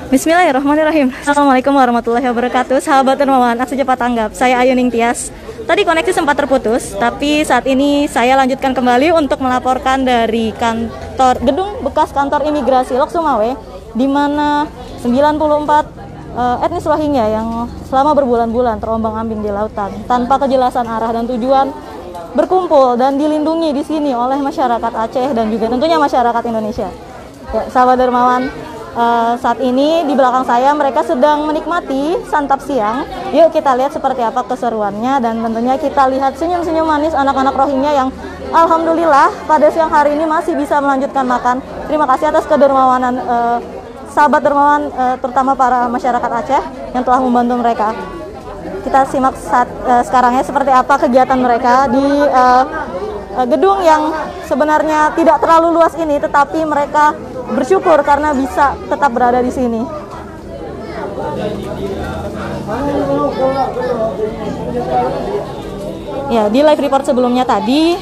Bismillahirrahmanirrahim. Assalamualaikum warahmatullahi wabarakatuh. Sahabat Dermawan, aksi cepat tanggap. Saya Ayu Ningtyas. Tadi koneksi sempat terputus, tapi saat ini saya lanjutkan kembali untuk melaporkan dari gedung bekas kantor imigrasi Lok Sumawe, di mana 94 etnis Rohingya yang selama berbulan-bulan terombang-ambing di lautan tanpa kejelasan arah dan tujuan berkumpul dan dilindungi di sini oleh masyarakat Aceh dan juga tentunya masyarakat Indonesia. Ya, sahabat Dermawan, saat ini di belakang saya mereka sedang menikmati santap siang. Yuk kita lihat seperti apa keseruannya, dan tentunya kita lihat senyum-senyum manis anak-anak Rohingya yang alhamdulillah pada siang hari ini masih bisa melanjutkan makan. Terima kasih atas kedermawanan sahabat Dermawan, terutama para masyarakat Aceh yang telah membantu mereka. Kita simak sekarang ya seperti apa kegiatan mereka di gedung yang sebenarnya tidak terlalu luas ini, tetapi mereka bersyukur karena bisa tetap berada di sini. Ya, di live report sebelumnya tadi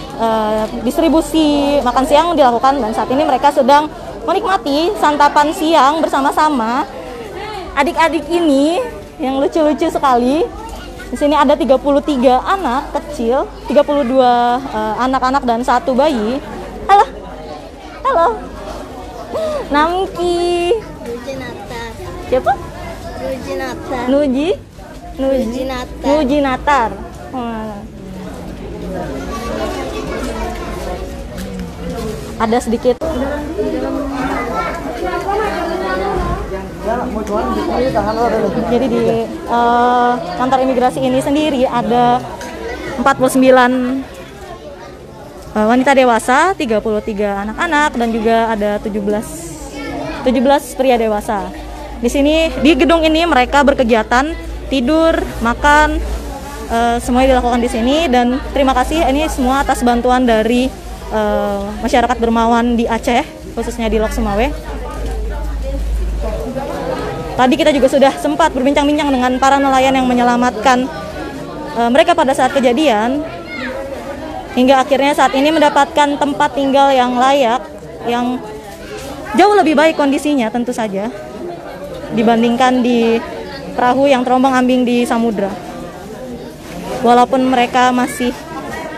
distribusi makan siang dilakukan, dan saat ini mereka sedang menikmati santapan siang bersama-sama. Adik-adik ini yang lucu-lucu sekali. Di sini ada 33 anak kecil, 32 anak-anak dan 1 bayi. Halo. Halo. Namki. Rujinatar. Siapa? Rujinatar. Nuji Natar. Ada sedikit. Jadi di kantor imigrasi ini sendiri ada 49 wanita dewasa, 33 anak-anak, dan juga ada 17 pria dewasa. Di sini di gedung ini mereka berkegiatan, tidur, makan, semuanya dilakukan di sini, dan terima kasih ini semua atas bantuan dari masyarakat Dermawan di Aceh, khususnya di Lok Sumawe. Tadi kita juga sudah sempat berbincang-bincang dengan para nelayan yang menyelamatkan mereka pada saat kejadian, hingga akhirnya saat ini mendapatkan tempat tinggal yang layak, yang jauh lebih baik kondisinya tentu saja dibandingkan di perahu yang terombang-ambing di samudra. Walaupun mereka masih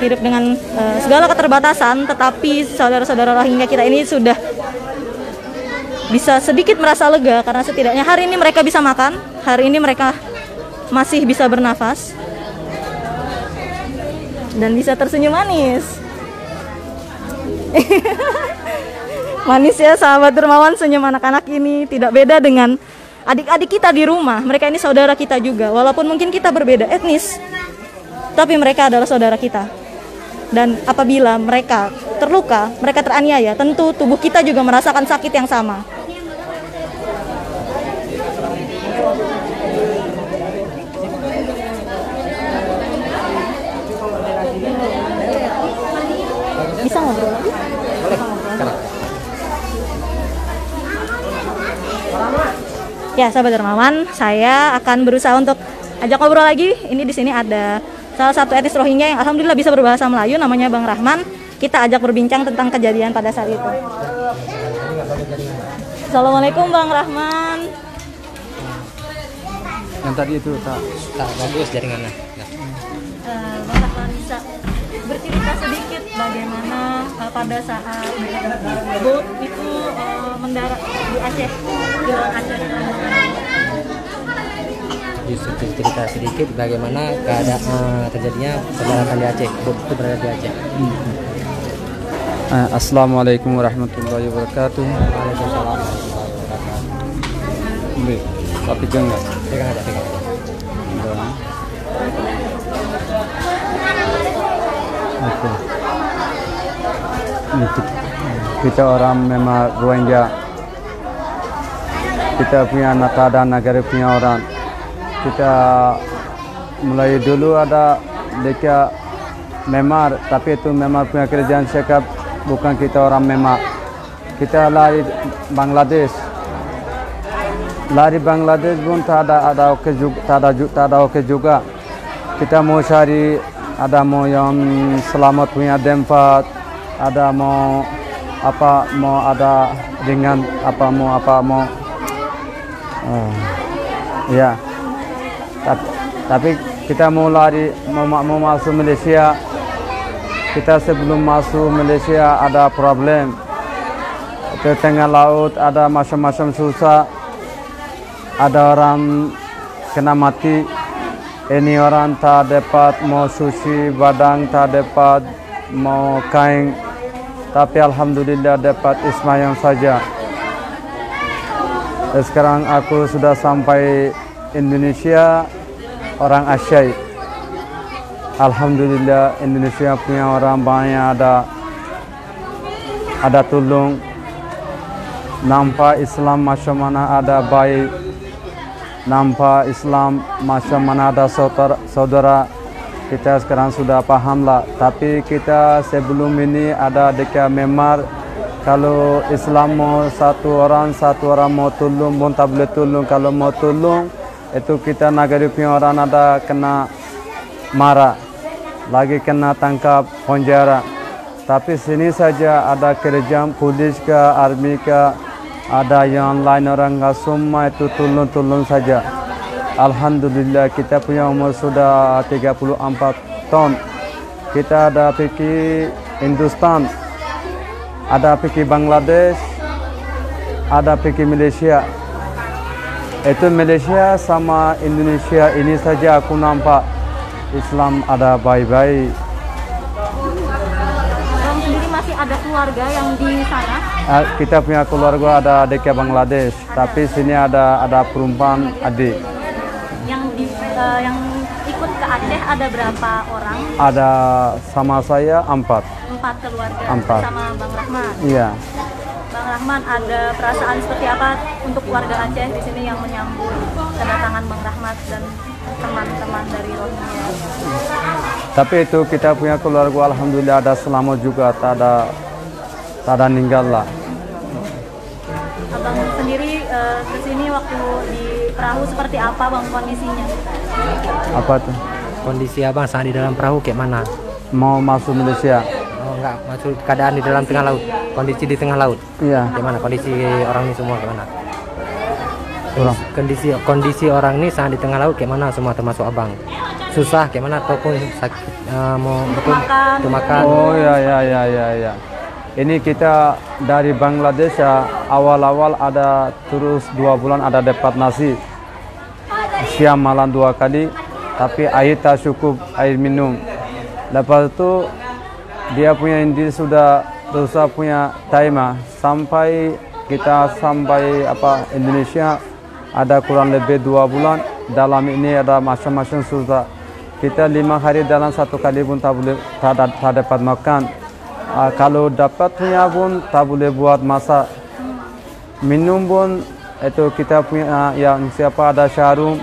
hidup dengan segala keterbatasan, tetapi saudara-saudara Rohingya kita ini sudah bisa sedikit merasa lega karena setidaknya hari ini mereka bisa makan, hari ini mereka masih bisa bernafas dan bisa tersenyum manis. Manis ya sahabat Dermawan, senyum anak-anak ini tidak beda dengan adik-adik kita di rumah. Mereka ini saudara kita juga, walaupun mungkin kita berbeda etnis, tapi mereka adalah saudara kita. Dan apabila mereka terluka, mereka teraniaya, tentu tubuh kita juga merasakan sakit yang sama. Bisa ngobrol lagi? Boleh. Ya, sahabat Dermawan, saya akan berusaha untuk ajak ngobrol lagi. Ini di sini ada salah satu etnis Rohingya yang alhamdulillah bisa berbahasa Melayu, namanya Bang Rahman. Kita ajak berbincang tentang kejadian pada saat itu. Assalamualaikum Bang Rahman. Yang tadi itu tak bagus jaringannya. Bang Rahman bisa bercerita sedikit bagaimana pada saat boat itu mendarat di Aceh, di laut Aceh. Cerita sedikit bagaimana keadaan terjadinya pendaratan di Aceh, boat itu berada di Aceh. Assalamualaikum warahmatullahi wabarakatuh. Waalaikumsalam warahmatullahi wabarakatuh. Tapi jangan. Pegang aja, pegang aja. Oke. Kita orang memang Rohingya. Kita punya anak dan negara punya orang. Kita mulai dulu ada mereka memar, tapi itu memar punya kerjaan sekap, bukan kita orang memar. Kita lari Bangladesh. Lari Bangladesh pun tak ada oke juga. Kita mau cari, ada mau yang selamat punya tempat, ada mau ada dengan mau Oh, ya. Tapi kita mau lari mau masuk Malaysia. Kita sebelum masuk Malaysia ada problem. Ke tengah laut ada macam-macam susah. Ada orang kena mati. Ini orang tak dapat mau sushi badang, tak dapat mau kain. Tapi alhamdulillah dapat ismayang saja. Sekarang aku sudah sampai Indonesia, orang Asia. Alhamdulillah Indonesia punya orang banyak, ada tolong. Nampak Islam macam mana ada baik. Nampak Islam macam mana ada saudara. Kita sekarang sudah paham lah. Tapi kita sebelum ini ada dekat Myanmar. Kalau Islam mau satu orang mau tolong, pun tak boleh tolong. Kalau mau tolong, itu kita negara punya orang ada kena marah. Lagi kena tangkap penjara. Tapi sini saja ada kerjaan polis ke, army ke, ada yang lain orang semua itu tolong saja. Alhamdulillah kita punya umur sudah 34 tahun. Kita ada pergi Hindustan, ada pergi Bangladesh, ada pergi Malaysia. Itu Malaysia sama Indonesia ini saja aku nampak Islam ada baik-baik. Abang sendiri masih ada keluarga yang di sana? Kita punya keluarga ada dekat Bangladesh, tapi sini ada perempuan adik. Yang ikut ke Aceh ada berapa orang? Ada sama saya 4 keluarga. 4. Sama Bang Rahman. Iya. Bang Rahman, ada perasaan seperti apa untuk warga Aceh di sini yang menyambut kedatangan Bang Rahmat dan teman-teman dari Rohingya? Tapi itu kita punya keluarga alhamdulillah ada selamat juga, tak ada meninggal lah. Abang sendiri ke sini waktu di perahu seperti apa Bang kondisinya? Apa tuh? Kondisi abang saat di dalam perahu kayak mana? Mau masuk Malaysia? Oh enggak, maksud keadaan di dalam tengah laut. Kondisi di tengah laut. Iya. Gimana kondisi orang ini semua gimana? Orang. Kondisi orang ini saat di tengah laut kayak mana semua termasuk abang? Susah kayak mana ataupun sakit mau betul untuk makan? Oh ya. Ini kita dari Bangladesh ya, awal-awal ada terus 2 bulan ada dapat nasi. Siang malam 2 kali, tapi air tak cukup, air minum. Lepas itu dia punya Indi sudah punya timer sampai kita sampai Indonesia ada kurang lebih 2 bulan. Dalam ini ada macam-macam susah. Kita 5 hari dalam 1 kali pun tak dapat makan. Kalau dapat punya pun tak boleh buat masak. Minum pun itu kita punya yang siapa ada Syarum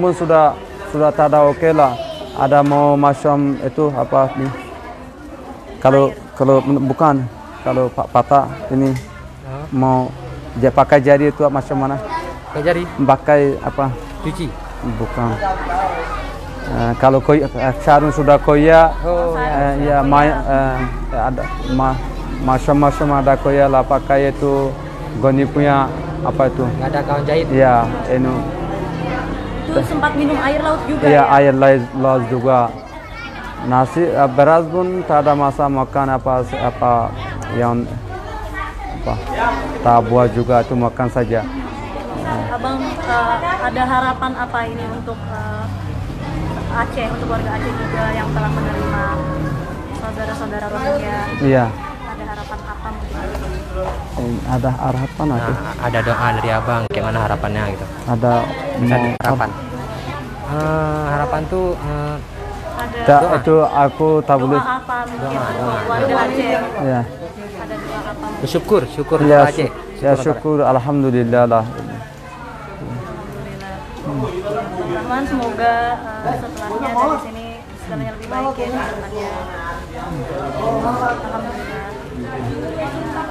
pun sudah tak ada okey lah. Ada mau macam itu apa ni? Kalau bukan kalau patah ini mau dia pakai jari itu macam mana? Pakai jari? Pakai apa? Cuci? Bukan. Kalau Syarum sudah koya, ya ada macam-macam ada koya lah pakai itu Goni punya apa itu? Nggak ada kawan jahit? Ya, itu sempat minum air laut juga ya? Ya, air laut juga. Nasi beras pun tak ada masa makan apa yang tak buat juga itu makan saja. Abang ada harapan apa ini untuk Aceh, untuk warga Aceh juga yang telah menerima saudara-saudara Rohingya? Iya. Ada harapan apa mungkin? Ada harapan atau? Ada doa dari abang, kayak mana harapannya gitu? Ada harapan. Harapan tuh Ada doa. Itu aku tak boleh. doa apa mungkin untuk warga Aceh? Ya. Ada doa apa mungkin? syukur Ya, Aceh. syukur alhamdulillah lah. Rahman, semoga setelahnya dari sini segalanya lebih baik ya depannya.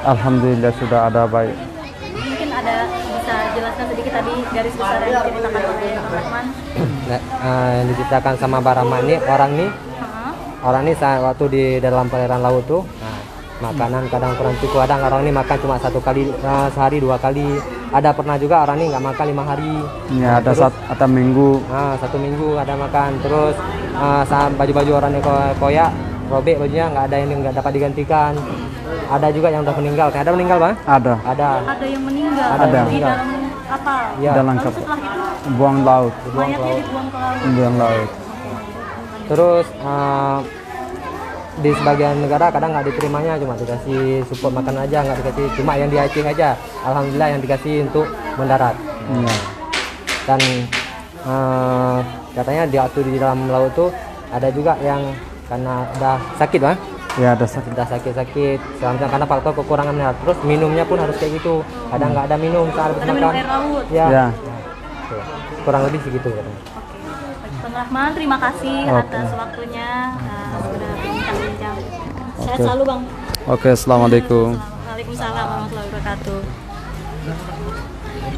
Alhamdulillah sudah ada baik. Mungkin ada bisa jelaskan sedikit tadi garis besar yang diceritakan oleh Bang Rahman? Yang diceritakan sama Bang Rahman ini orang ini saat waktu di dalam perairan laut tuh, makanan kadang kurang cukup, kadang orang ini makan cuma 1 kali sehari 2 kali, ada pernah juga orang ini nggak makan 5 hari. Ya, ada Terus, ada minggu. 1 minggu ada makan. Terus baju-baju orang ini koyak, robek bajunya, nggak ada yang nggak dapat digantikan. Ada juga yang udah meninggal. Kayak ada meninggal, Bang? Ada. Ada. Ada yang meninggal Ada yang di meninggal. dalam kapal. Ya. Dalam Lalu kapal. setelah itu Buang laut. mayatnya dibuang ke laut. Buang laut. Terus di sebagian negara kadang nggak diterimanya, cuma dikasih support makan aja, nggak dikasih, cuma yang di Aceh aja alhamdulillah yang dikasih untuk mendarat. Iya. Dan katanya diatur di dalam laut tuh ada juga yang karena udah sakit, Bang. Ya, ada sakit. Udah sakit-sakit karena faktor kekurangan mineral. Terus minumnya pun harus kayak gitu, kadang nggak ada minum saat habis Ada minum makan. air laut. Ya, Ya. Tuh. Kurang lebih segitu katanya. Bang Rahman, terima kasih Oke. atas waktunya sudah berbincang-bincang. Sehat Oke. selalu, Bang. Oke, assalamualaikum. Waalaikumsalam warahmatullahi wabarakatuh.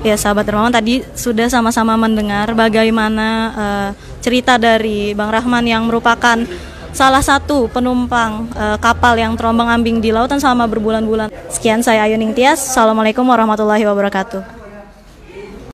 Ya, sahabat Dermawan, tadi sudah sama-sama mendengar bagaimana cerita dari Bang Rahman yang merupakan salah satu penumpang kapal yang terombang-ambing di lautan selama berbulan-bulan. Sekian, saya Ayu Ningtyas. Assalamualaikum warahmatullahi wabarakatuh.